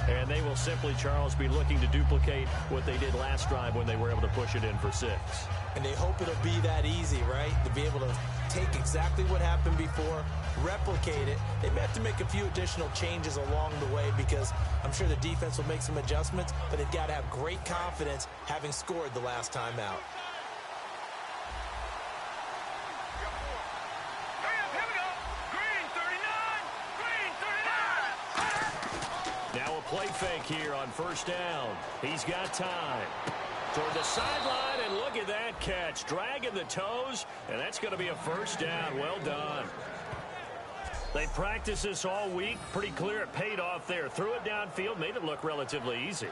And they will simply, Charles, be looking to duplicate what they did last drive when they were able to push it in for 6. And they hope it'll be that easy, right? To be able to take exactly what happened before, replicate it. They may have to make a few additional changes along the way because I'm sure the defense will make some adjustments, but they've got to have great confidence having scored the last time out. Now a play fake here on first down. He's got time. Toward the sideline, and look at that catch. Dragging the toes, and that's going to be a first down. Well done. They practiced this all week. Pretty clear it paid off there. Threw it downfield, made it look relatively easy.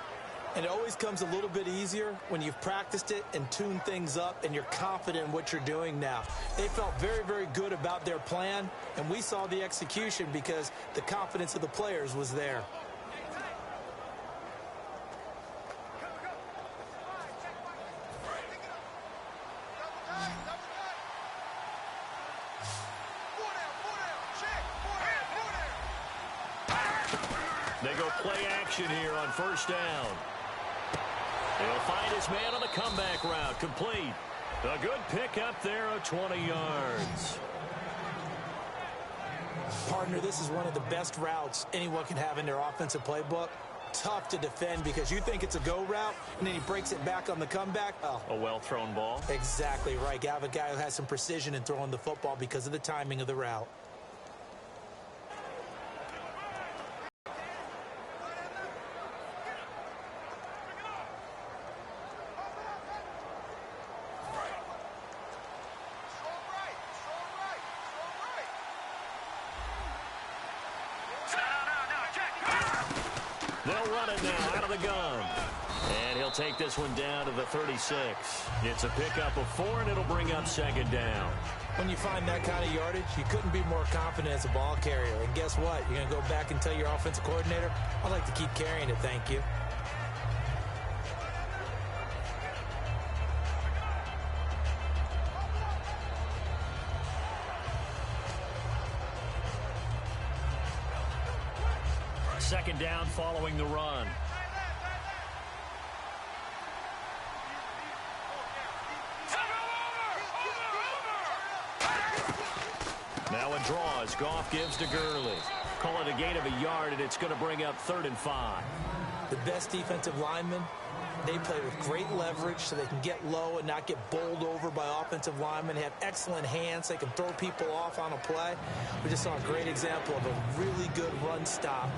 And it always comes a little bit easier when you've practiced it and tuned things up and you're confident in what you're doing now. They felt very, very good about their plan, and we saw the execution because the confidence of the players was there. They go play action here on first down. He'll find his man on the comeback route. Complete. A good pick up there of 20 yards. Partner, this is one of the best routes anyone can have in their offensive playbook. Tough to defend because you think it's a go route, and then he breaks it back on the comeback. Oh. A well-thrown ball. Exactly right. You have a guy who has some precision in throwing the football because of the timing of the route. They'll run it now out of the gun. And he'll take this one down to the 36. It's a pickup of 4, and it'll bring up second down. When you find that kind of yardage, you couldn't be more confident as a ball carrier. And guess what? You're going to go back and tell your offensive coordinator, I'd like to keep carrying it, thank you. Second down following the run. Now a draw as Goff gives to Gurley. Call it a gain of a yard, and it's going to bring up 3rd and 5. The best defensive linemen, they play with great leverage so they can get low and not get bowled over by offensive linemen. They have excellent hands. They can throw people off on a play. We just saw a great example of a really good run stop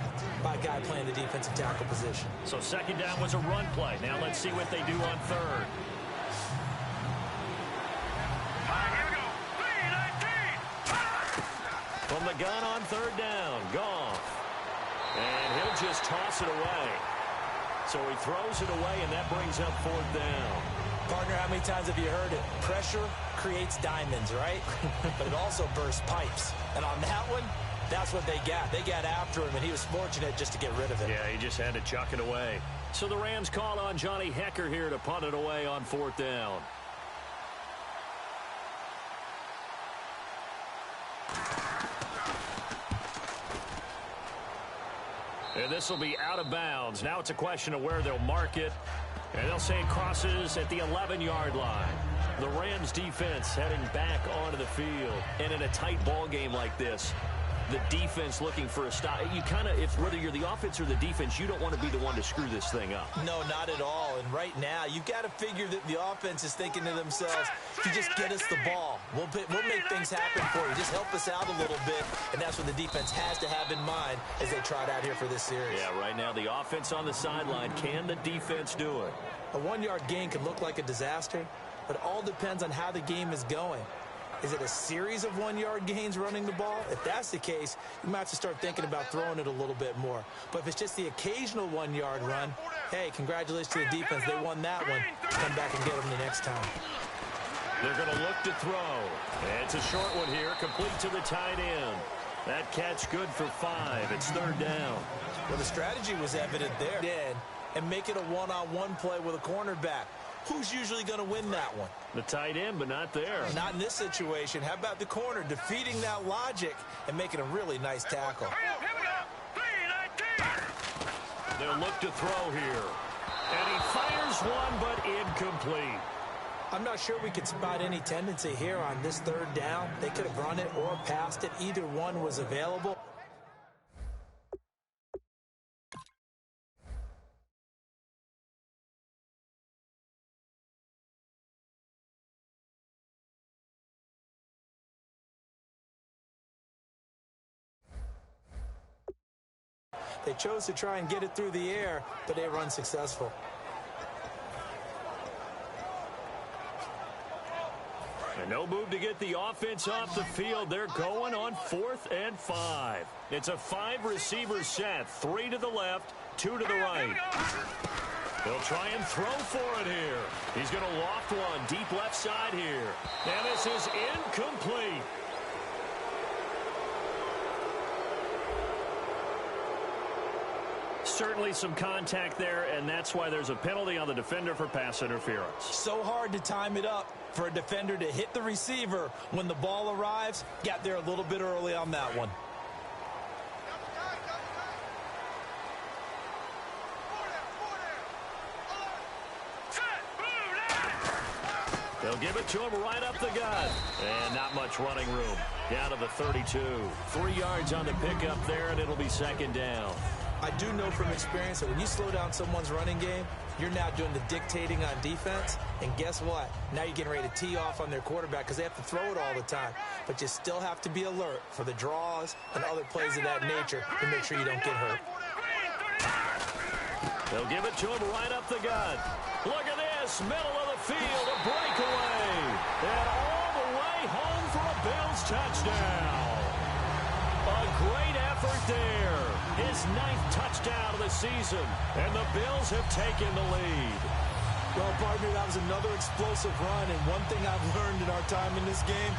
by a guy playing the defensive tackle position. So second down was a run play. Now let's see what they do on 3rd. From the gun on 3rd down, Goff. And he'll just toss it away. So he throws it away, and that brings up 4th down. Partner, how many times have you heard it? Pressure creates diamonds, right? But it also bursts pipes. And on that one, that's what they got. They got after him, and he was fortunate just to get rid of it. Yeah, he just had to chuck it away. So the Rams call on Johnny Hecker here to punt it away on 4th down. And this will be out of bounds. Now it's a question of where they'll mark it. And they'll say it crosses at the 11-yard line. The Rams defense heading back onto the field. And in a tight ball game like this, the defense looking for a stop. You kind of, if whether you're the offense or the defense, you don't want to be the one to screw this thing up. No, not at all. And right now, you've got to figure that the offense is thinking to themselves, if you just get us the ball, we'll make things happen for you. Just help us out a little bit. And that's what the defense has to have in mind as they trot out here for this series. Yeah, right now, the offense on the sideline. Can the defense do it? A 1-yard gain can look like a disaster, but it all depends on how the game is going. Is it a series of 1-yard gains running the ball? If that's the case, you might have to start thinking about throwing it a little bit more. But if it's just the occasional 1-yard run, hey, congratulations to the defense. They won that one. Come back and get them the next time. They're going to look to throw. It's a short one here, complete to the tight end. That catch good for 5. It's 3rd down. Well, the strategy was evident there. And make it a one-on-one play with a cornerback. Who's usually going to win that one? The tight end, but not there. Not in this situation. How about the corner defeating that logic and making a really nice tackle? They'll look to throw here. And he fires one, but incomplete. I'm not sure we could spot any tendency here on this third down. They could have run it or passed it. Either one was available. They chose to try and get it through the air, but they were unsuccessful. And no move to get the offense off the field. They're going on 4th and 5. It's a 5-receiver set. 3 to the left, 2 to the right. They'll try and throw for it here. He's going to loft one deep left side here. And this is incomplete. Certainly some contact there, and that's why there's a penalty on the defender for pass interference. So hard to time it up for a defender to hit the receiver when the ball arrives. Got there a little bit early on that one. They'll give it to him right up the gut. And not much running room. Down to the 32. 3 yards on the pickup there, and it'll be 2nd down. I do know from experience that when you slow down someone's running game, you're now doing the dictating on defense. And guess what? Now you're getting ready to tee off on their quarterback because they have to throw it all the time. But you still have to be alert for the draws and other plays of that nature to make sure you don't get hurt. They'll give it to him right up the gut. Look at this. Middle of the field. A breakaway. And all the way home for a Bills touchdown. A great effort there. His 9th touchdown of the season. And the Bills have taken the lead. Well, partner, that was another explosive run. And one thing I've learned in our time in this game,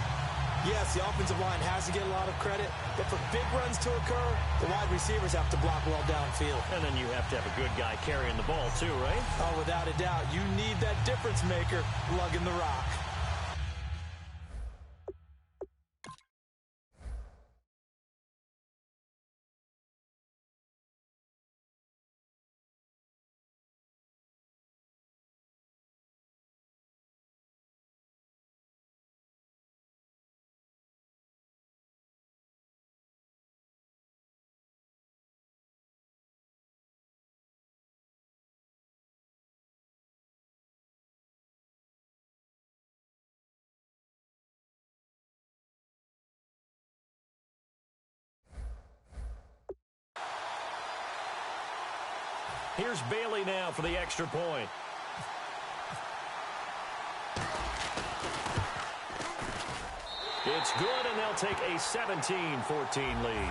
yes, the offensive line has to get a lot of credit. But for big runs to occur, the wide receivers have to block well downfield. And then you have to have a good guy carrying the ball too, right? Oh, without a doubt. You need that difference maker lugging the rock. Here's Bailey now for the extra point. It's good, and they'll take a 17-14 lead.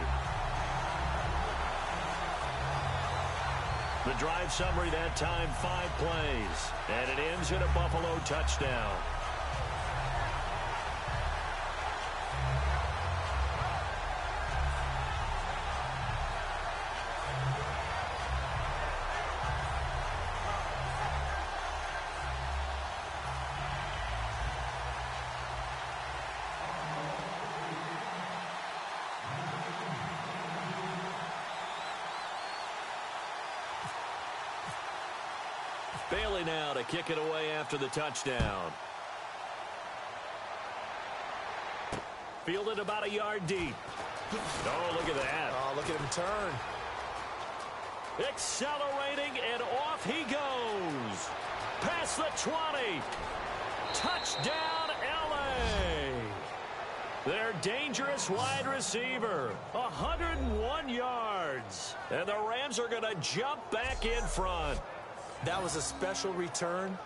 The drive summary that time, 5 plays. And it ends in a Buffalo touchdown. Bailey now to kick it away after the touchdown. Fielded about a yard deep. Oh, look at that. Oh, look at him turn. Accelerating, and off he goes. Past the 20. Touchdown, L.A. Their dangerous wide receiver. 101 yards. And the Rams are going to jump back in front. That was a special return,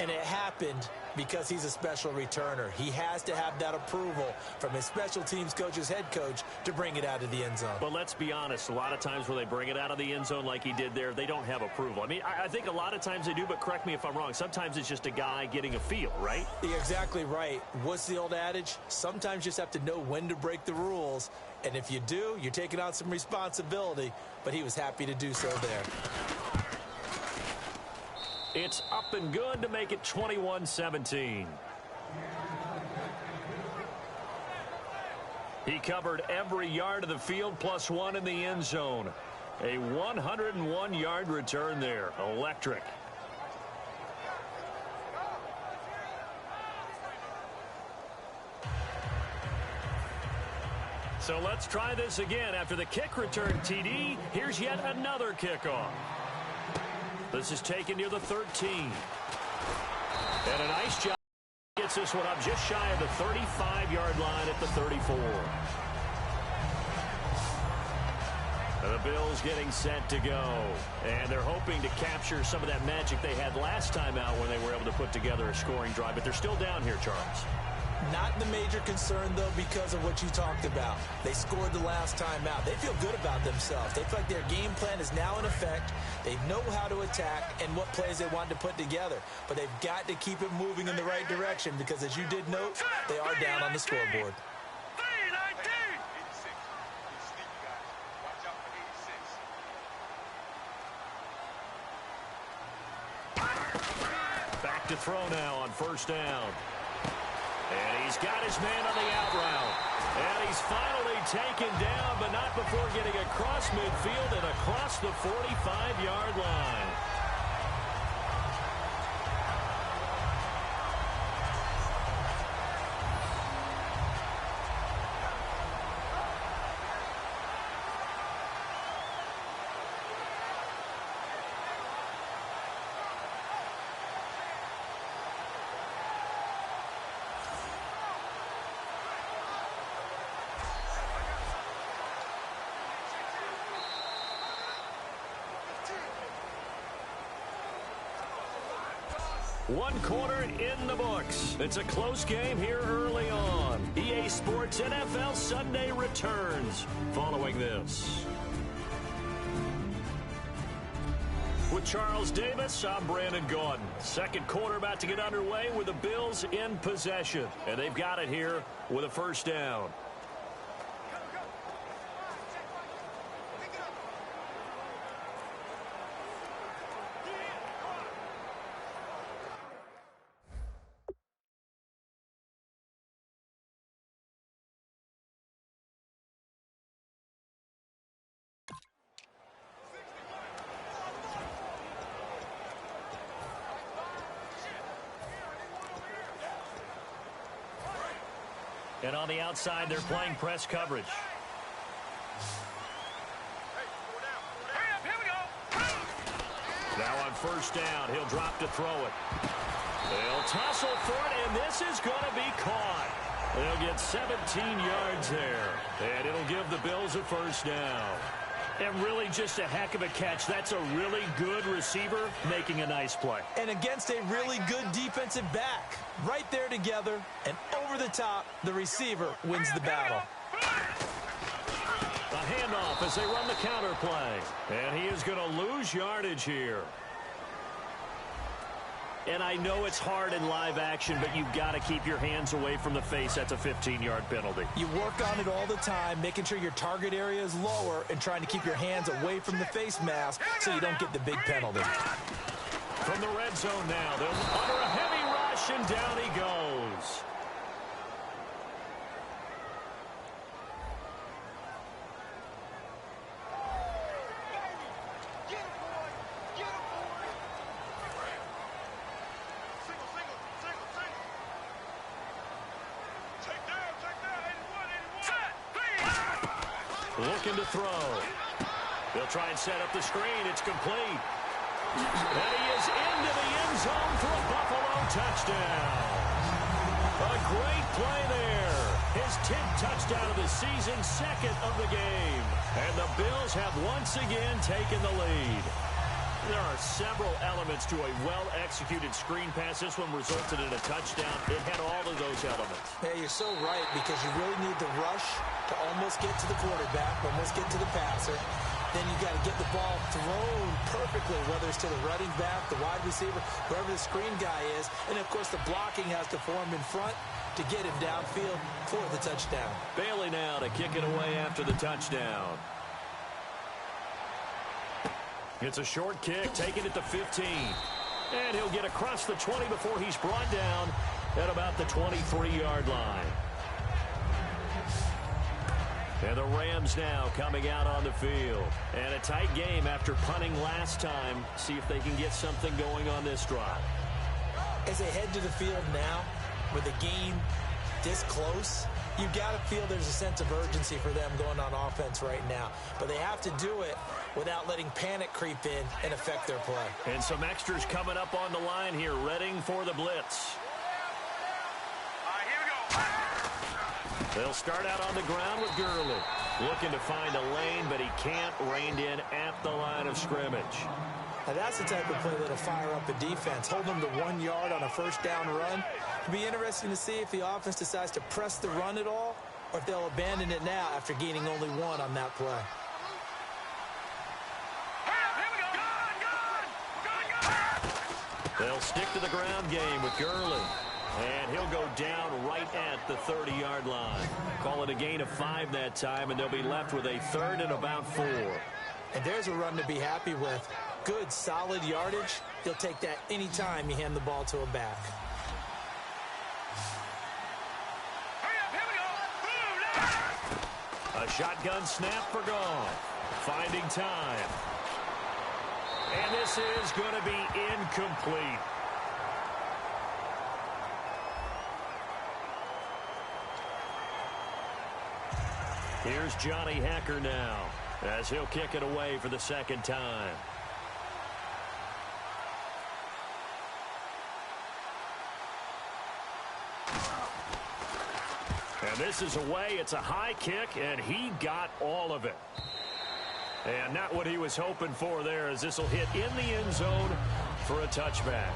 and it happened because he's a special returner. He has to have that approval from his special teams coach's head coach to bring it out of the end zone. But let's be honest, a lot of times where they bring it out of the end zone like he did there, they don't have approval. I mean, I think a lot of times they do, but correct me if I'm wrong. Sometimes it's just a guy getting a feel, right? You're exactly right. What's the old adage? Sometimes you just have to know when to break the rules. And if you do, you're taking on some responsibility. But he was happy to do so there. It's up and good to make it 21-17. He covered every yard of the field, +1 in the end zone. A 101-yard return there. Electric. So let's try this again. After the kick return TD, here's yet another kickoff. This is taken near the 13. And a nice job. Gets this one up just shy of the 35-yard line at the 34. The Bills getting set to go. And they're hoping to capture some of that magic they had last time out when they were able to put together a scoring drive. But they're still down here, Charles. Not the major concern, though, because of what you talked about. They scored the last time out. They feel good about themselves. They feel like their game plan is now in effect. They know how to attack and what plays they want to put together. But they've got to keep it moving in the right direction because, as you did note, they are down on the scoreboard. Back to throw now on first down. And he's got his man on the out route. And he's finally taken down, but not before getting across midfield and across the 45-yard line. One quarter in the books. It's a close game here early on. EA Sports NFL Sunday returns following this. With Charles Davis, I'm Brandon Gaudin. Second quarter about to get underway with the Bills in possession. And they've got it here with a first down. And on the outside, they're playing press coverage. Now on first down, he'll drop to throw it. They'll tussle for it, and this is going to be caught. They'll get 17 yards there, and it'll give the Bills a first down. And really just a heck of a catch. That's a really good receiver making a nice play. And against a really good defensive back. Right there together, and over the top, the receiver wins the battle. A handoff as they run the counter play. And he is going to lose yardage here. And I know it's hard in live action, but you've got to keep your hands away from the face. That's a 15-yard penalty. You work on it all the time, making sure your target area is lower and trying to keep your hands away from the face mask so you don't get the big penalty. From the red zone now, they're under a heavy rush, and down he goes. Looking to throw. They'll try and set up the screen. It's complete. And he is into the end zone for a Buffalo touchdown. A great play there. His 10th touchdown of the season, second of the game. And the Bills have once again taken the lead. There are several elements to a well-executed screen pass. This one resulted in a touchdown. It had all of those elements. Yeah, you're so right, because you really need the rush to almost get to the quarterback, almost get to the passer. Then you got to get the ball thrown perfectly, whether it's to the running back, the wide receiver, whoever the screen guy is. And, of course, the blocking has to form in front to get him downfield for the touchdown. Bailey now to kick it away after the touchdown. It's a short kick, taken at the 15. And he'll get across the 20 before he's brought down at about the 23-yard line. And the Rams now coming out on the field. And a tight game after punting last time. See if they can get something going on this drive. As they head to the field now, with the game this close, you've got to feel there's a sense of urgency for them going on offense right now. But they have to do it without letting panic creep in and affect their play. And some extras coming up on the line here, readying for the blitz. They'll start out on the ground with Gurley. Looking to find a lane, but he can't. Reined in at the line of scrimmage. Now that's the type of play that'll fire up a defense. Hold them to 1 yard on a first down run. It'll be interesting to see if the offense decides to press the run at all, or if they'll abandon it now after gaining only 1 on that play. They'll stick to the ground game with Gurley. And he'll go down right at the 30-yard line. Call it a gain of 5 that time, and they'll be left with a 3rd and about 4. And there's a run to be happy with. Good, solid yardage. He'll take that any time you hand the ball to a back. A shotgun snap for Goff. Finding time. And this is going to be incomplete. Here's Johnny Hacker now as he'll kick it away for the 2nd time. And this is away. It's a high kick, and he got all of it. And not what he was hoping for there, as this will hit in the end zone for a touchback.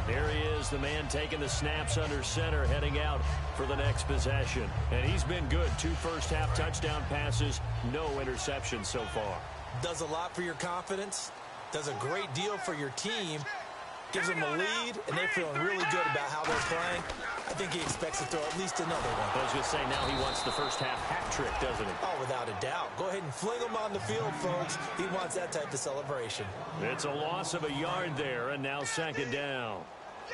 There he is, the man taking the snaps under center, heading out for the next possession. And he's been good. 2 first-half touchdown passes, no interceptions so far. Does a lot for your confidence, does a great deal for your team, gives them a lead, and they're feeling really good about how they're playing. I think he expects to throw at least another one. I was going to say, now he wants the first-half hat trick, doesn't he? Oh, without a doubt. Go ahead and fling him on the field, folks. He wants that type of celebration. It's a loss of a yard there, and now 2nd down.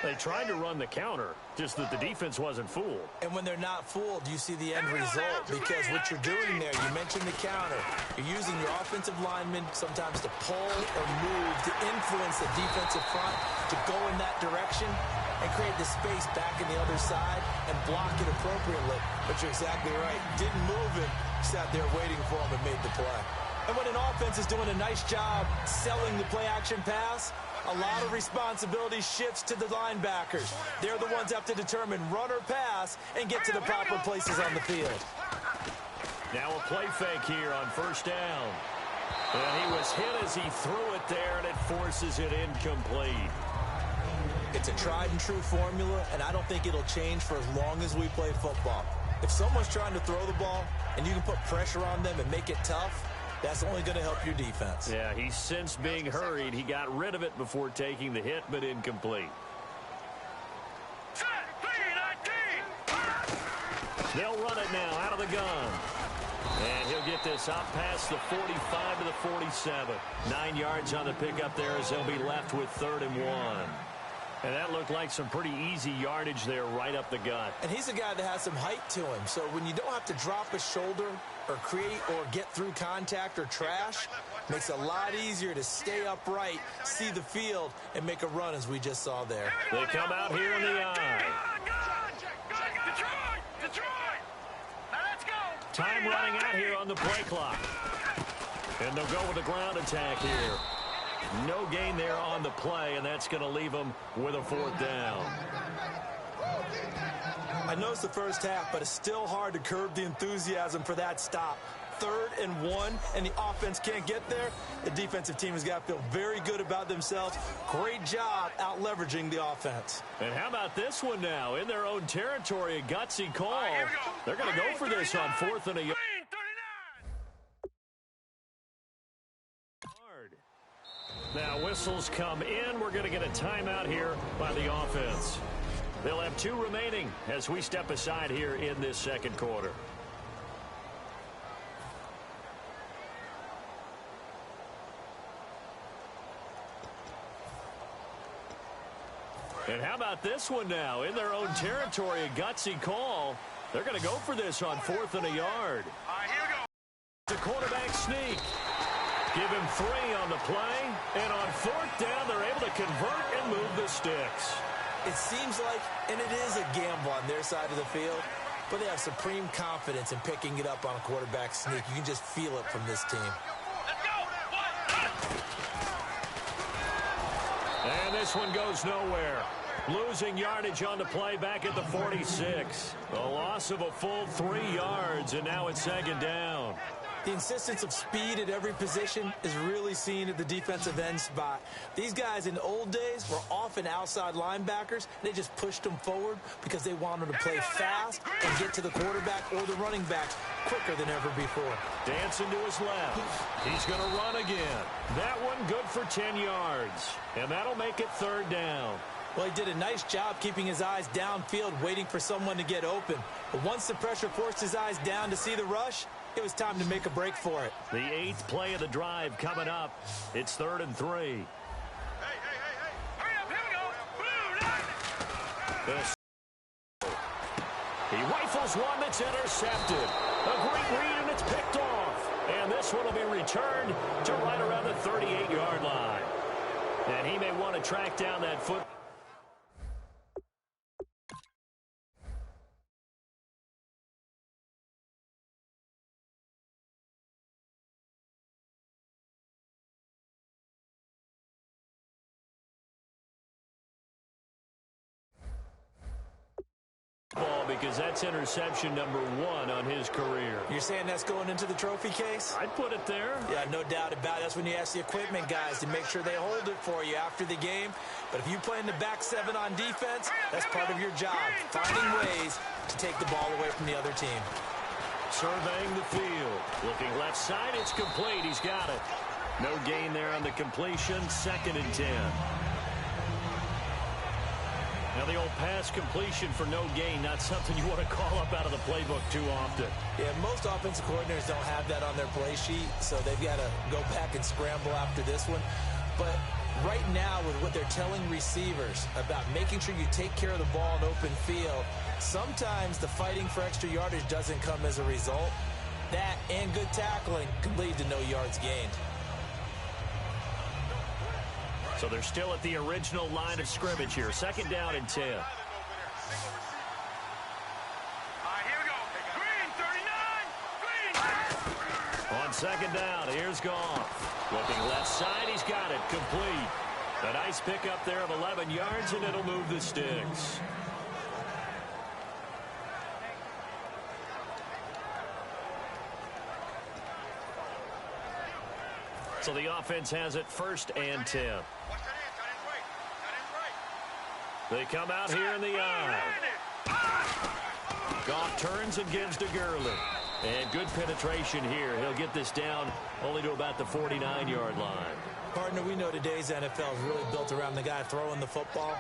They tried to run the counter, just that the defense wasn't fooled. And when they're not fooled, you see the end result, because what you're doing there, you mentioned the counter. You're using your offensive linemen sometimes to pull or move to influence the defensive front to go in that direction and create the space back in the other side and block it appropriately. But you're exactly right. Didn't move him, sat there waiting for him and made the play. And when an offense is doing a nice job selling the play-action pass, a lot of responsibility shifts to the linebackers. They're the ones that have to determine run or pass and get to the proper places on the field. Now a play fake here on 1st down. And he was hit as he threw it there, and it forces it incomplete. It's a tried-and-true formula, and I don't think it'll change for as long as we play football. If someone's trying to throw the ball and you can put pressure on them and make it tough, that's only going to help your defense. Yeah, he sensed being hurried. He got rid of it before taking the hit, but incomplete. They'll run it now out of the gun. And he'll get this up past the 45 to the 47. 9 yards on the pickup there as they'll be left with 3rd and 1. And that looked like some pretty easy yardage there right up the gut. And he's a guy that has some height to him. So when you don't have to drop a shoulder or create or get through contact or trash, makes it a lot easier to stay upright, see the field, and make a run as we just saw there. They come out here in the eye. Time running out here on the play clock. And they'll go with the ground attack here. No gain there on the play, and that's going to leave them with a 4th down. I know it's the first half, but it's still hard to curb the enthusiasm for that stop. 3rd and 1, and the offense can't get there. The defensive team has got to feel very good about themselves. Great job out leveraging the offense. And how about this one now? In their own territory, a gutsy call. They're going to go for this on 4th and a yard. Now whistles come in. We're going to get a timeout here by the offense. They'll have 2 remaining as we step aside here in this 2nd quarter. And how about this one now? In their own territory, a gutsy call. They're going to go for this on 4th and a yard. Give him 3 on the play, and on 4th down, they're able to convert and move the sticks. It seems like, and it is a gamble on their side of the field, but they have supreme confidence in picking it up on a quarterback sneak. You can just feel it from this team. And this one goes nowhere. Losing yardage on the play back at the 46. A loss of a full 3 yards, and now it's 2nd down. The insistence of speed at every position is really seen at the defensive end spot. These guys in the old days were often outside linebackers. They just pushed them forward because they wanted to play fast and get to the quarterback or the running backs quicker than ever before. Dancing to his left. He's going to run again. That one good for 10 yards. And that'll make it 3rd down. Well, he did a nice job keeping his eyes downfield, waiting for someone to get open. But once the pressure forced his eyes down to see the rush, it was time to make a break for it. The 8th play of the drive coming up. It's 3rd and 3. Hey. Hurry up, here we go. He rifles one that's intercepted. A great read, and it's picked off. And this one will be returned to right around the 38-yard line. And he may want to track down that foot. Because that's interception number 1 on his career. You're saying that's going into the trophy case? I'd put it there. Yeah, no doubt about it. That's when you ask the equipment guys to make sure they hold it for you after the game. But if you play in the back 7 on defense, that's part of your job, finding ways to take the ball away from the other team. Surveying the field. Looking left side, it's complete. He's got it. No gain there on the completion. 2nd and 10. Now, the old pass completion for no gain, not something you want to call up out of the playbook too often. Yeah, most offensive coordinators don't have that on their play sheet, so they've got to go back and scramble after this one. But right now, with what they're telling receivers about making sure you take care of the ball in open field, sometimes the fighting for extra yardage doesn't come as a result. That and good tackling can lead to no yards gained. So they're still at the original line of scrimmage here. 2nd down and 10. All right, here we go. Green, 39. Green. On 2nd down, here's Goff. Looking left side, he's got it. Complete. A nice pickup there of 11 yards, and it'll move the sticks. So the offense has it 1st and 10. They come out here in the eye. Goff turns and gives to Gurley. And good penetration here. He'll get this down only to about the 49-yard line. Partner, we know today's NFL is really built around the guy throwing the football.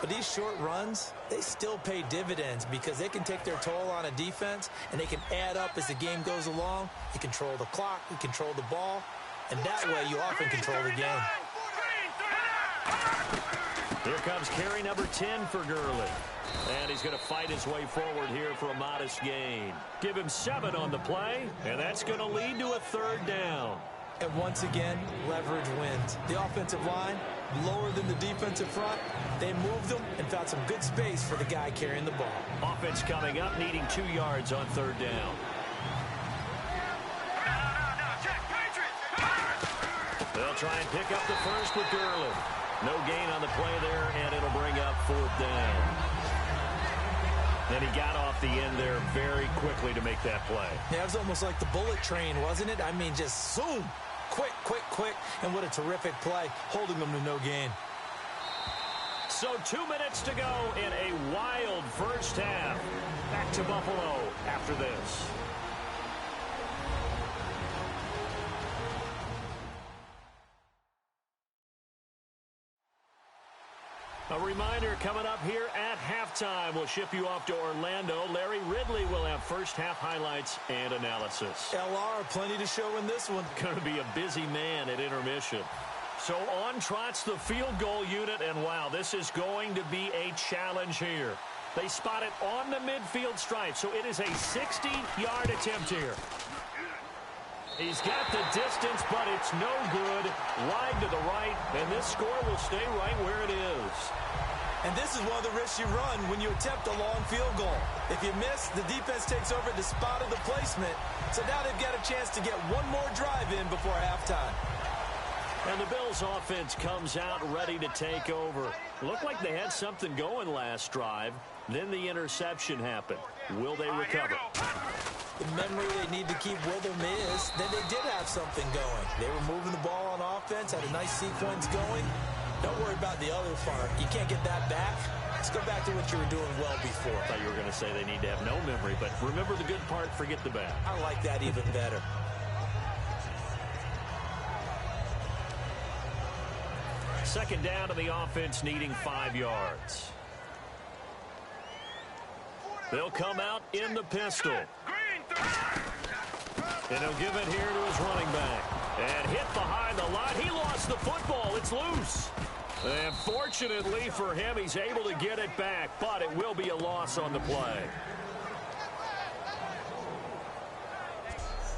But these short runs, they still pay dividends because they can take their toll on a defense, and they can add up as the game goes along. You control the clock, you control the ball, and that way you often control the game. Here comes carry number 10 for Gurley. And he's going to fight his way forward here for a modest gain. Give him 7 on the play, and that's going to lead to a 3rd down. And once again, leverage wins. The offensive line, lower than the defensive front, they moved them and found some good space for the guy carrying the ball. Offense coming up, needing 2 yards on 3rd down. They'll try and pick up the first with Gurley. No gain on the play there, and it'll bring up 4th down. And he got off the end there very quickly to make that play. Yeah, it was almost like the bullet train, wasn't it? I mean, just zoom. Quick. And what a terrific play, holding them to no gain. So 2 minutes to go in a wild first half. Back to Buffalo after this. A reminder coming up here at halftime. We'll ship you off to Orlando. Larry Ridley will have first half highlights and analysis. LR, plenty to show in this one. Going to be a busy man at intermission. So on trots the field goal unit, and wow, this is going to be a challenge here. They spot it on the midfield stripe, so it is a 60-yard attempt here. He's got the distance, but it's no good. Wide to the right, and this score will stay right where it is. And this is one of the risks you run when you attempt a long field goal. If you miss, the defense takes over the spot of the placement. So now they've got a chance to get one more drive in before halftime. And the Bills offense comes out ready to take over. Looked like they had something going last drive. Then the interception happened. Will they recover? The memory they need to keep with them is that they did have something going. They were moving the ball on offense, had a nice sequence going. Don't worry about the other part. You can't get that back. Let's go back to what you were doing well before. I thought you were going to say they need to have no memory, but remember the good part, forget the bad. I like that even better. Second down to the offense, needing 5 yards. They'll come out in the pistol. And he'll give it here to his running back. And hit behind the line. He lost the football. It's loose. And fortunately for him, he's able to get it back, but it will be a loss on the play.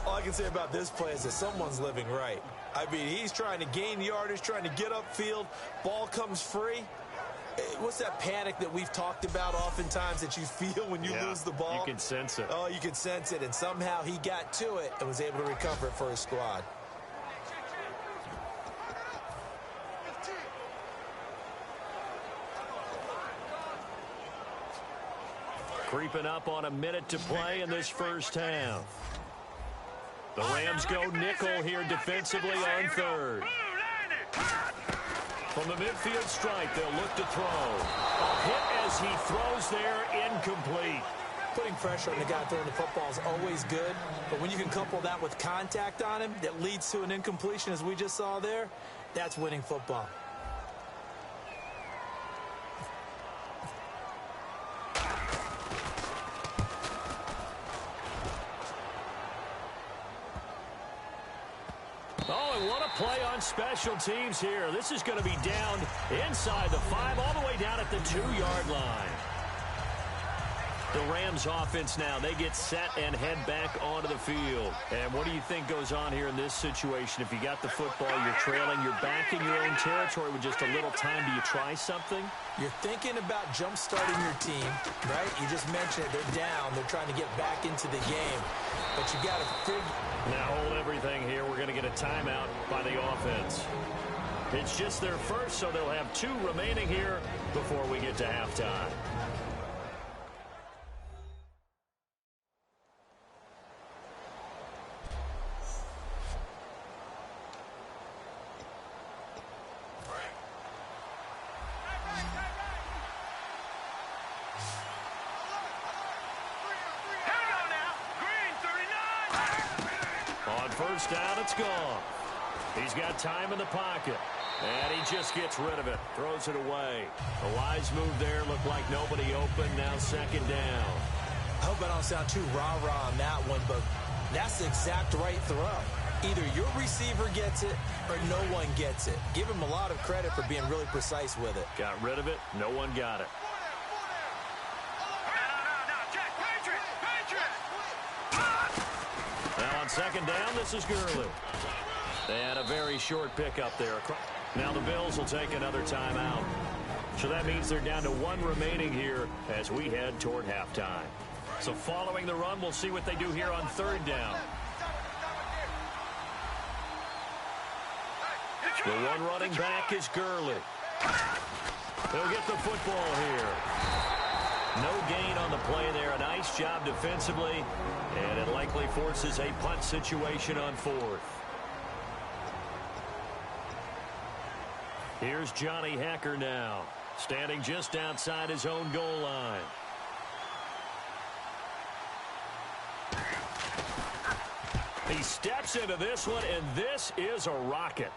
All I can say about this play is that someone's living right. I mean, he's trying to gain yardage, trying to get upfield. Ball comes free. What's that panic that we've talked about oftentimes that you feel when you lose the ball? You can sense it. Oh, you can sense it, and somehow he got to it and was able to recover it for his squad. Creeping up on a minute to play in this first half. The Rams go nickel here defensively on third. From the midfield stripe, they'll look to throw. A hit as he throws there, incomplete. Putting pressure on the guy throwing the football is always good, but when you can couple that with contact on him that leads to an incompletion, as we just saw there, that's winning football. Oh, and what a play on special teams here. This is going to be down inside the 5, all the way down at the 2-yard line. The Rams offense now, they get set and head back onto the field. And what do you think goes on here in this situation? If you got the football, you're trailing, you're back in your own territory with just a little time. Do you try something? You're thinking about jump-starting your team, right? You just mentioned it. They're down. They're trying to get back into the game. But you got to figure. Now hold everything here. We're going to get a timeout by the offense. It's just their first, so they'll have 2 remaining here before we get to halftime. First down, it's gone. He's got time in the pocket. And he just gets rid of it. Throws it away. A wise move there. Looked like nobody open. Now second down. I hope I don't sound too rah-rah on that one, but that's the exact right throw. Either your receiver gets it or no one gets it. Give him a lot of credit for being really precise with it. Got rid of it. No one got it. Now on second down, this is Gurley. And a very short pickup there. Now the Bills will take another timeout. So that means they're down to 1 remaining here as we head toward halftime. So following the run, we'll see what they do here on third down. The one running back is Gurley. He'll get the football here. No gain on the play there. A nice job defensively. And it likely forces a punt situation on 4th. Here's Johnny Hacker now, standing just outside his own goal line. He steps into this one, and this is a rocket.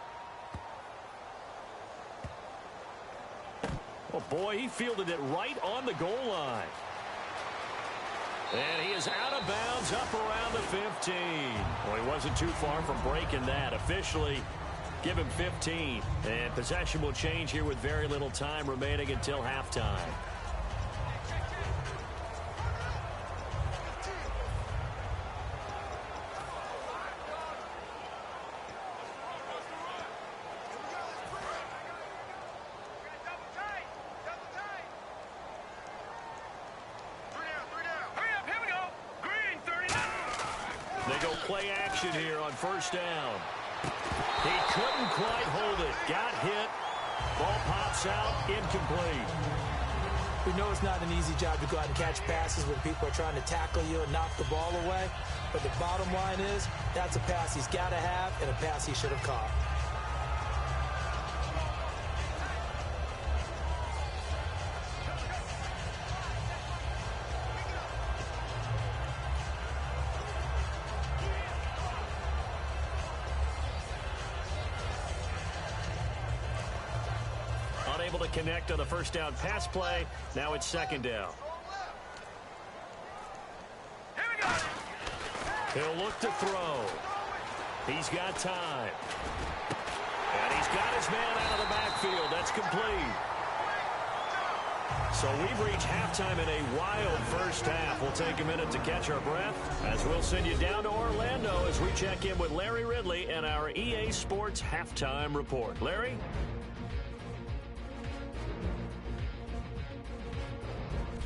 Oh, boy, he fielded it right on the goal line. And he is out of bounds up around the 15. Well, he wasn't too far from breaking that. Officially, give him 15. And possession will change here with very little time remaining until halftime. go play action here on first down. He couldn't quite hold it. Got hit. Ball pops out. Incomplete. We know it's not an easy job to go out and catch passes when people are trying to tackle you and knock the ball away. But the bottom line is, that's a pass he's got to have and a pass he should have caught. Unable to connect on the first down pass play. Now it's second down. He'll look to throw. He's got time. And he's got his man out of the backfield. That's complete. So we've reached halftime in a wild first half. We'll take a minute to catch our breath as we'll send you down to Orlando as we check in with Larry Ridley and our EA Sports Halftime Report. Larry?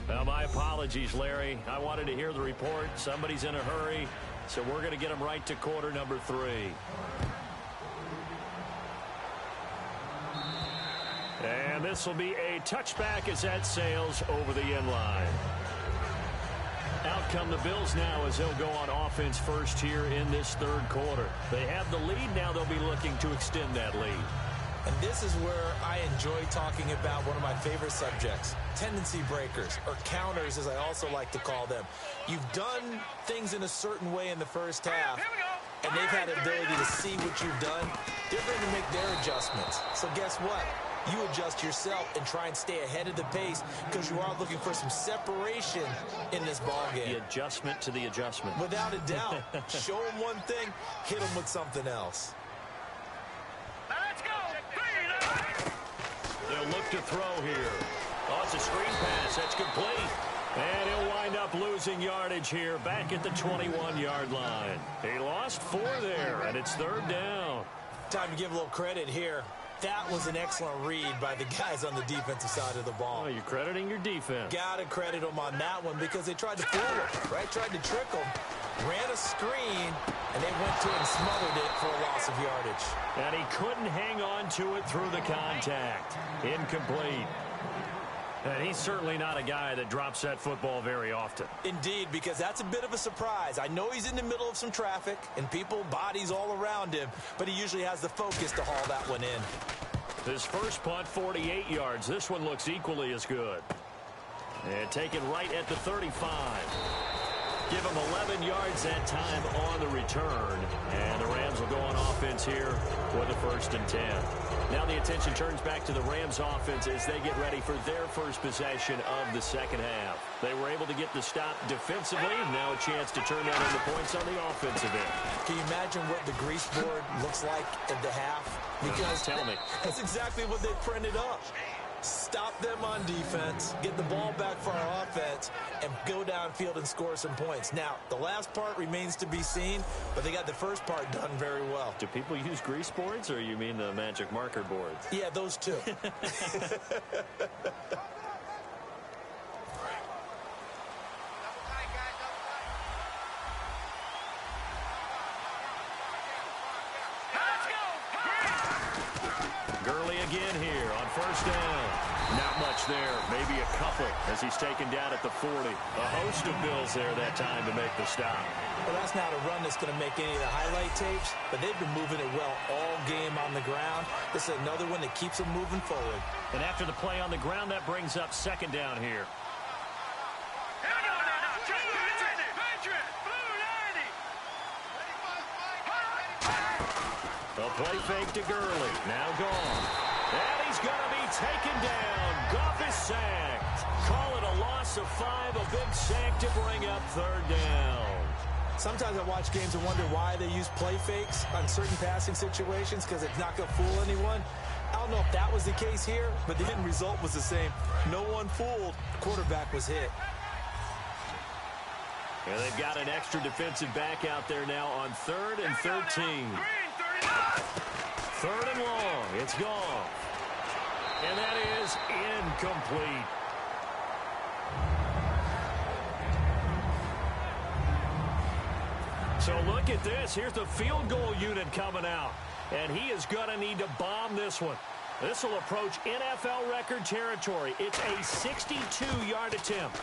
Well, my apologies, Larry. I wanted to hear the report. Somebody's in a hurry, so we're going to get him right to quarter number 3. And this will be a touchback as that sails over the end line. Out come the Bills now as they'll go on offense first here in this third quarter. They have the lead. Now they'll be looking to extend that lead. And this is where I enjoy talking about one of my favorite subjects, tendency breakers, or counters as I also like to call them. You've done things in a certain way in the first half, and they've had the ability to see what you've done. They're going to make their adjustments. So guess what? You adjust yourself and try and stay ahead of the pace because you are looking for some separation in this ballgame. The adjustment to the adjustment. Without a doubt. Show them one thing, hit them with something else. They'll look to throw here. Oh, it's a screen pass. That's complete. And he'll wind up losing yardage here back at the 21-yard line. He lost 4 there, and it's third down. Time to give a little credit here. That was an excellent read by the guys on the defensive side of the ball. Oh, you're crediting your defense. Got to credit them on that one because they tried to fool him, right? Tried to trick him. Ran a screen, and they went to it and smothered it for a loss of yardage. And he couldn't hang on to it through the contact. Incomplete. And he's certainly not a guy that drops that football very often. Indeed, because that's a bit of a surprise. I know he's in the middle of some traffic and people, bodies all around him, but he usually has the focus to haul that one in. His first punt, 48 yards. This one looks equally as good. And taken right at the 35. Give him 11 yards that time on the return. And the Rams will go on offense here with a 1st and 10. Now the attention turns back to the Rams offense as they get ready for their first possession of the second half. They were able to get the stop defensively. Now a chance to turn that into points on the offensive end. Can you imagine what the grease board looks like at the half? Because tell me. That's exactly what they printed up. Stop them on defense, get the ball back for our offense, and go downfield and score some points. Now, the last part remains to be seen, but they got the first part done very well. Do people use grease boards, or you mean the magic marker boards? Yeah, those two. Gurley again here on first down. Not much there, maybe a couple as he's taken down at the 40. A host of Bills there that time to make the stop. Well, that's not a run that's going to make any of the highlight tapes, but they've been moving it well all game on the ground. This is another one that keeps them moving forward. And after the play on the ground, that brings up second down here. A play fake to Gurley. Now gone. And he's going to be taken down. Goff is sacked. Call it a loss of 5. A big sack to bring up third down. Sometimes I watch games and wonder why they use play fakes on certain passing situations because it's not going to fool anyone. I don't know if that was the case here, but the end result was the same. No one fooled. The quarterback was hit. And they've got an extra defensive back out there now on 3rd and 13. 3rd and long. It's gone. And that is incomplete. So look at this. Here's the field goal unit coming out. And he is going to need to bomb this one. This will approach NFL record territory. It's a 62-yard attempt.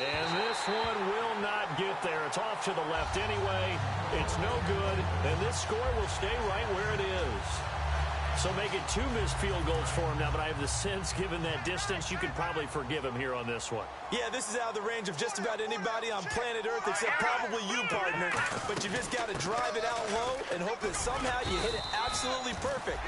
And this one will not get there. It's off to the left anyway. It's no good. And this score will stay right where it is. So make it 2 missed field goals for him now, but I have the sense, given that distance, you could probably forgive him here on this one. Yeah, this is out of the range of just about anybody on planet Earth except probably you, partner. But you just got to drive it out low and hope that somehow you hit it absolutely perfect.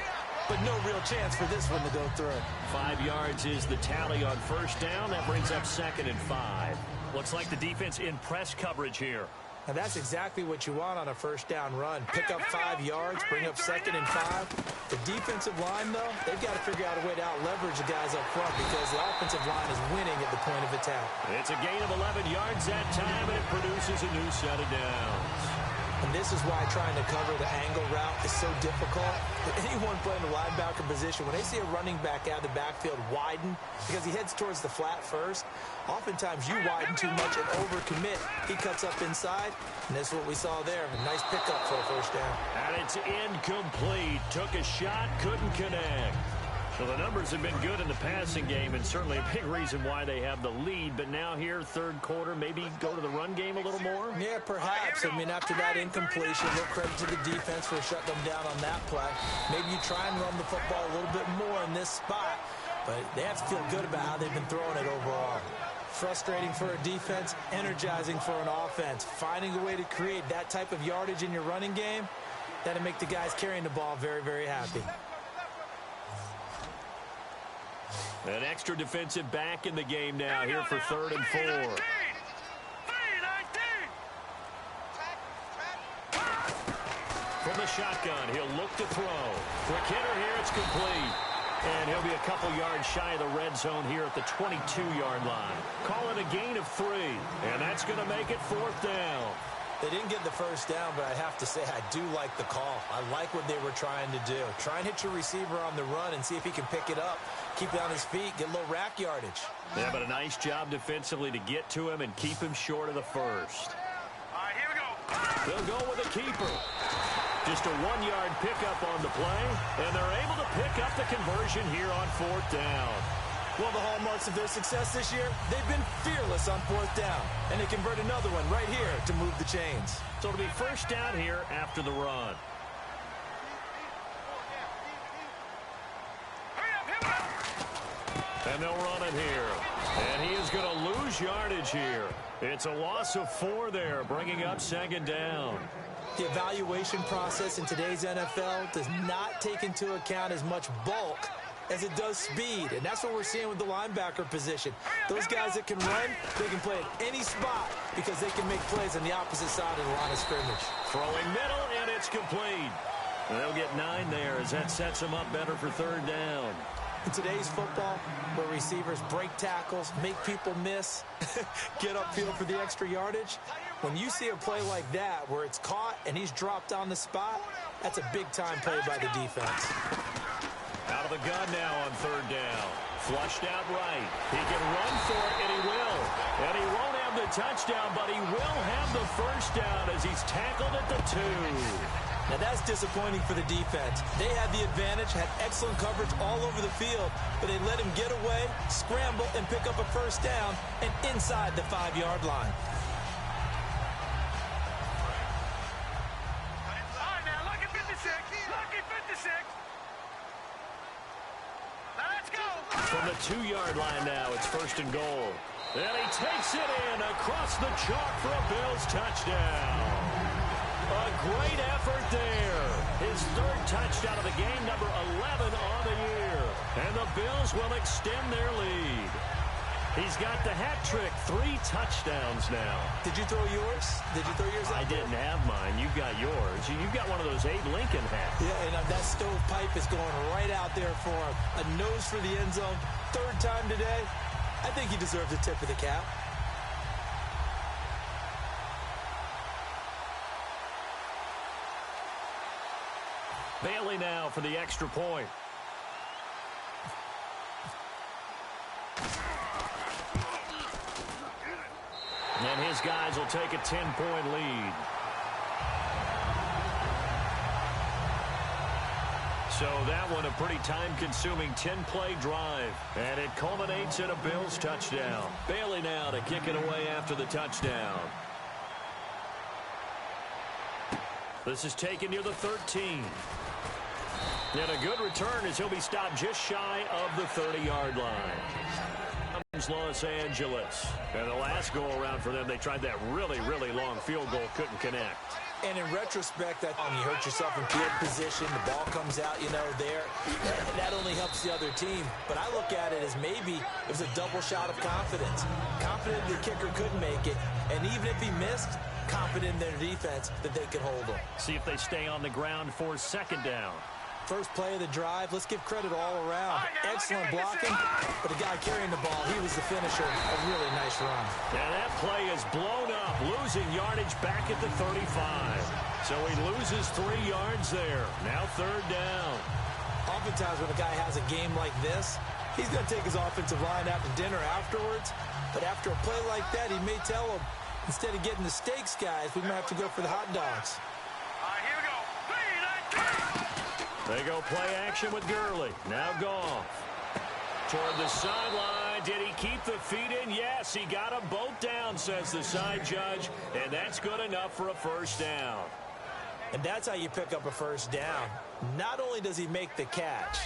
But no real chance for this one to go through. 5 yards is the tally on first down. That brings up 2nd and 5. Looks like the defense in press coverage here. And that's exactly what you want on a first down run. Pick up 5 yards, bring up 2nd and 5. The defensive line, though, they've got to figure out a way to out-leverage the guys up front because the offensive line is winning at the point of attack. It's a gain of 11 yards that time, and it produces a new set of downs. And this is why trying to cover the angle route is so difficult. For anyone playing the linebacker position, when they see a running back out of the backfield widen because he heads towards the flat first, oftentimes you widen too much and overcommit. He cuts up inside, and that's what we saw there. A nice pickup for a first down. And it's incomplete. Took a shot, couldn't connect. So the numbers have been good in the passing game, and certainly a big reason why they have the lead. But now here, third quarter, maybe go to the run game a little more? Yeah, perhaps. I mean, after that incompletion, no credit to the defense for shutting them down on that play. Maybe you try and run the football a little bit more in this spot, but they have to feel good about how they've been throwing it overall. Frustrating for a defense, energizing for an offense. Finding a way to create that type of yardage in your running game, that'll make the guys carrying the ball very, very happy. An extra defensive back in the game now here for 3rd and 4. From the shotgun, he'll look to throw. Quick hitter here, it's complete. And he'll be a couple yards shy of the red zone here at the 22-yard line. Call it a gain of 3, and that's going to make it 4th down. They didn't get the first down, but I have to say I do like the call. I like what they were trying to do. Try and hit your receiver on the run and see if he can pick it up. Keep it on his feet, get a little rack yardage. Yeah, but a nice job defensively to get to him and keep him short of the first. All right, here we go. They'll go with a keeper. Just a 1-yard pickup on the play, and they're able to pick up the conversion here on 4th down. Well, the hallmarks of their success this year, they've been fearless on 4th down, and they convert another one right here to move the chains. So it'll be first down here after the run. And they'll run it here. And he is going to lose yardage here. It's a loss of 4 there, bringing up 2nd down. The evaluation process in today's NFL does not take into account as much bulk as it does speed, and that's what we're seeing with the linebacker position. Those guys that can run, they can play at any spot because they can make plays on the opposite side of the line of scrimmage. Throwing middle, and it's complete. And they'll get 9 there as that sets them up better for 3rd down. In today's football, where receivers break tackles, make people miss, get upfield for the extra yardage, when you see a play like that where it's caught and he's dropped on the spot, that's a big-time play by the defense. Out of the gun now on 3rd down. Flushed out right. He can run for it, and he will. And he won't have the touchdown, but he will have the first down as he's tackled at the 2. Now, that's disappointing for the defense. They had the advantage, had excellent coverage all over the field, but they let him get away, scramble, and pick up a first down, and inside the 5-yard line. All right, now, lucky 56. Lucky 56. Now, let's go. From the 2-yard line now, it's 1st and goal. And he takes it in across the chalk for a Bills touchdown. A great effort there. His 3rd touchdown of the game, number 11 on the year. And the Bills will extend their lead. He's got the hat trick, 3 touchdowns now. Did you throw yours? Did you throw yours out I didn't have mine. You got yours. You've got one of those Abe Lincoln hats. Yeah, and that stovepipe is going right out there for him. A nose for the end zone. 3rd time today. I think he deserves a tip of the cap. Bailey now for the extra point. And his these guys will take a 10-point lead. So that one a pretty time-consuming 10-play drive. And it culminates in a Bills touchdown. Bailey now to kick it away after the touchdown. This is taken near the 13. And a good return as he'll be stopped just shy of the 30-yard line. Los Angeles. And the last go-around for them, they tried that really, really long field goal, couldn't connect. And in retrospect, you hurt yourself in field position, the ball comes out, there. That only helps the other team. But I look at it as maybe it was a double shot of confidence. Confident the kicker couldn't make it, and even if he missed, confident in their defense that they could hold him. See if they stay on the ground for second down. First play of the drive, let's give credit all around. Excellent blocking, but the guy carrying the ball, he was the finisher. A really nice run. And that play is blown up, losing yardage back at the 35. So he loses 3 yards there. Now third down. Oftentimes when a guy has a game like this, he's going to take his offensive line out to dinner afterwards. But after a play like that, he may tell him, instead of getting the steaks, guys, we might have to go for the hot dogs. All right, here we go. 3, 9, 2. They go play action with Gurley. Now Goff. Toward the sideline. Did he keep the feet in? Yes, he got them both down, says the side judge. And that's good enough for a first down. And that's how you pick up a first down. Not only does he make the catch,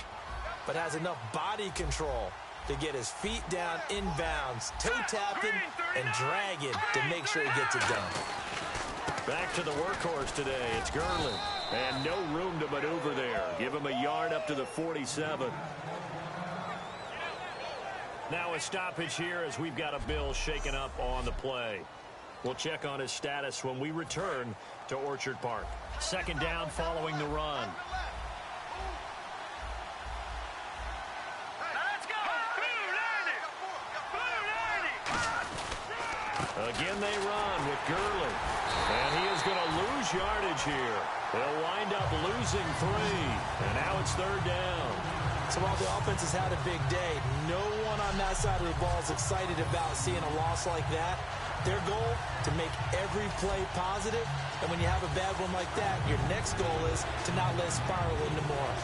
but has enough body control to get his feet down inbounds, toe-tapping and dragging to make sure he gets it done. Back to the workhorse today. It's Gurley. And no room to maneuver there. Give him a yard up to the 47. Now a stoppage here as we've got a Bill shaken up on the play. We'll check on his status when we return to Orchard Park. Second down following the run. Let's go. Again they run with Gurley. And he is going to lose yardage here. They'll wind up losing 3. And now it's third down. So while the offense has had a big day, no one on that side of the ball is excited about seeing a loss like that. Their goal, to make every play positive. And when you have a bad one like that, your next goal is to not let it spiral into more.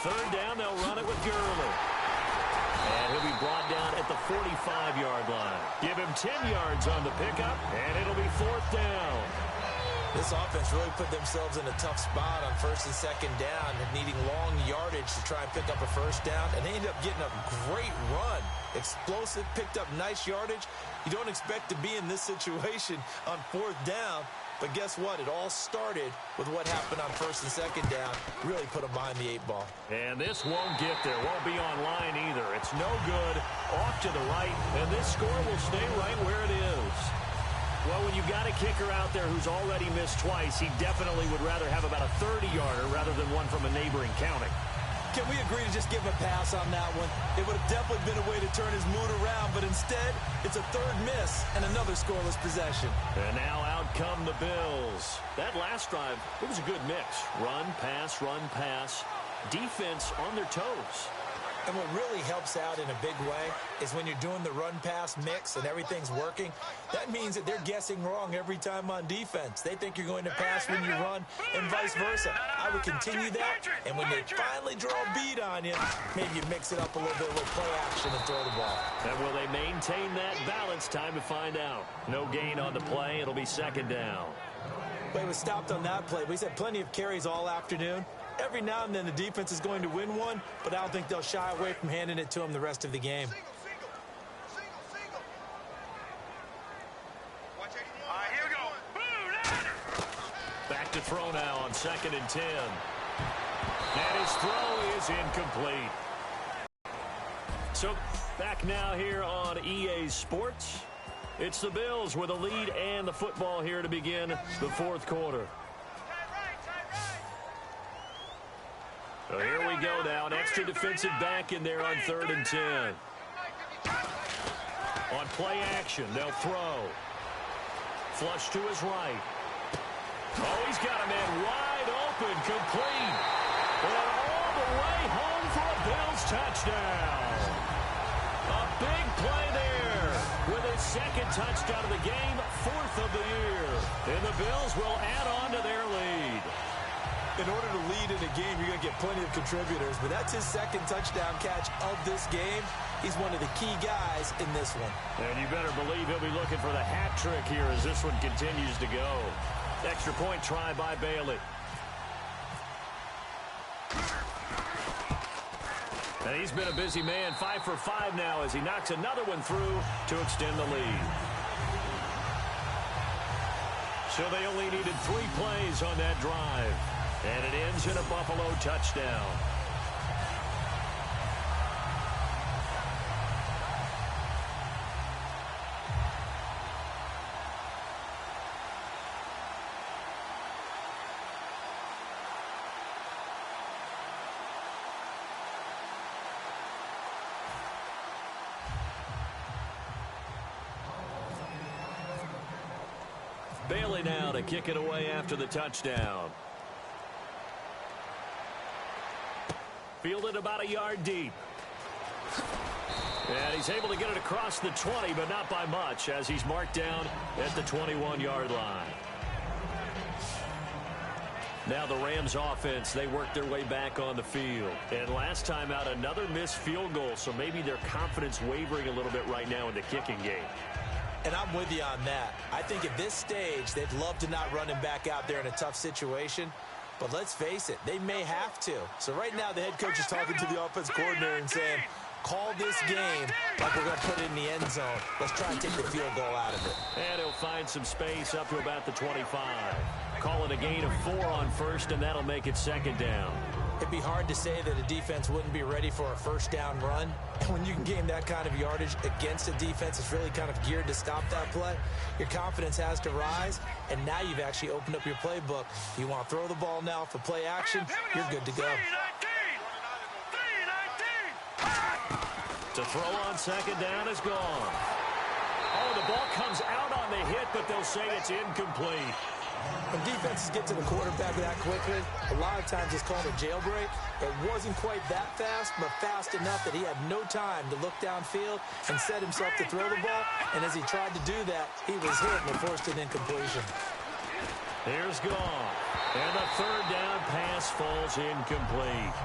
Third down, they'll run it with Gurley. And he'll be brought down at the 45-yard line. Give him 10 yards on the pickup, and it'll be fourth down. This offense really put themselves in a tough spot on first and second down, needing long yardage to try and pick up a first down, and they ended up getting a great run. Explosive, picked up nice yardage. You don't expect to be in this situation on fourth down. But guess what? It all started with what happened on first and second down. Really put them behind the 8 ball. And this won't get there. Won't be online either. It's no good. Off to the right. And this score will stay right where it is. Well, when you got a kicker out there who's already missed twice, he definitely would rather have about a 30-yarder rather than one from a neighboring county. Can we agree to just give him a pass on that one? It would have definitely been a way to turn his mood around, but instead, it's a third miss and another scoreless possession. And now out come the Bills. That last drive, it was a good mix. Run, pass, defense on their toes. And what really helps out in a big way is when you're doing the run-pass mix and everything's working, that means that they're guessing wrong every time on defense. They think you're going to pass when you run and vice versa. I would continue that, and when they finally draw a beat on you, maybe you mix it up a little bit with play action and throw the ball. And will they maintain that balance? Time to find out. No gain on the play. It'll be second down. But he was stopped on that play. He's had plenty of carries all afternoon. Every now and then the defense is going to win one, but I don't think they'll shy away from handing it to him the rest of the game. All right, here we go. Back to throw now on 2nd and 10. And his throw is incomplete. So back now here on EA Sports. It's the Bills with a lead and the football here to begin the fourth quarter. So here we go now. An extra defensive back in there on 3rd and 10. On play action, they'll throw. Flush to his right. Oh, he's got a man wide open, complete. And all the way home for a Bills touchdown. A big play there with his second touchdown of the game, 4th of the year. And the Bills will add on to their lead. In order to lead in a game, you're going to get plenty of contributors, but that's his second touchdown catch of this game. He's one of the key guys in this one. And you better believe he'll be looking for the hat trick here as this one continues to go. Extra point try by Bailey. And he's been a busy man, 5 for 5 now as he knocks another one through to extend the lead. So they only needed 3 plays on that drive. And it ends in a Buffalo touchdown. Bailey now to kick it away after the touchdown. Fielded about a yard deep. And he's able to get it across the 20, but not by much, as he's marked down at the 21-yard line. Now the Rams offense, they work their way back on the field. And last time out, another missed field goal, so maybe their confidence wavering a little bit right now in the kicking game. And I'm with you on that. I think at this stage, they'd love to not run him back out there in a tough situation. But let's face it, they may have to. So right now, the head coach is talking to the offense coordinator and saying, call this game like we're going to put it in the end zone. Let's try and take the field goal out of it. And he'll find some space up to about the 25. Call it a gain of 4 on first, and that'll make it 2nd down. It'd be hard to say that a defense wouldn't be ready for a first down run. And when you can gain that kind of yardage against a defense that's really kind of geared to stop that play, your confidence has to rise. And now you've actually opened up your playbook. You want to throw the ball now for play action, you're good to go. To throw on 2nd down is gone. Oh, the ball comes out on the hit, but they'll say it's incomplete. When defenses get to the quarterback that quickly, a lot of times it's called a jailbreak. It wasn't quite that fast, but fast enough that he had no time to look downfield and set himself to throw the ball. And as he tried to do that, he was hit and forced an incompletion. Here's gone. And the 3rd down pass falls incomplete.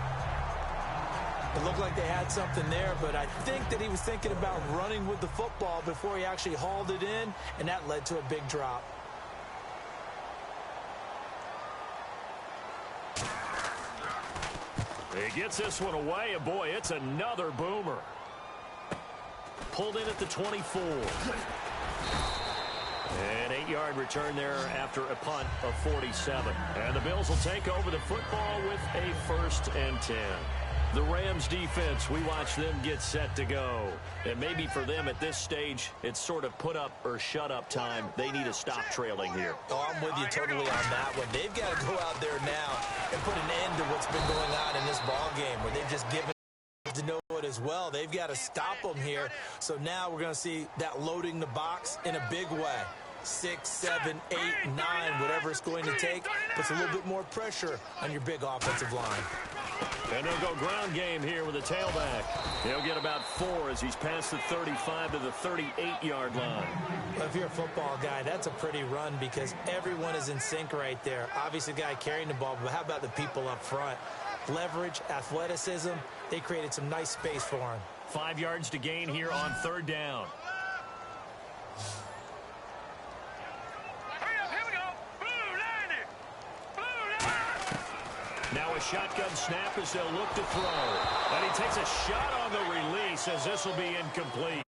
It looked like they had something there, but I think that he was thinking about running with the football before he actually hauled it in, and that led to a big drop. He gets this one away, and boy, it's another boomer. Pulled in at the 24. An 8-yard return there after a punt of 47. And the Bills will take over the football with a 1st and 10. The Rams defense, we watch them get set to go. And maybe for them at this stage, it's sort of put up or shut up time. They need to stop trailing here. Oh, I'm with you totally on that one. They've got to go out there now and put an end to what's been going on in this ball game where they've just given to know it as well. They've got to stop them here. So now we're going to see that loading the box in a big way. 6, 7, 8, 9, whatever it's going to take, puts a little bit more pressure on your big offensive line. And they'll go ground game here with a tailback. He'll get about 4 as he's past the 35 to the 38-yard line. Well, if you're a football guy, that's a pretty run because everyone is in sync right there. Obviously, the guy carrying the ball, but how about the people up front? Leverage, athleticism, they created some nice space for him. 5 yards to gain here on 3rd down. Now a shotgun snap as they'll look to throw. And he takes a shot on the release as this will be incomplete.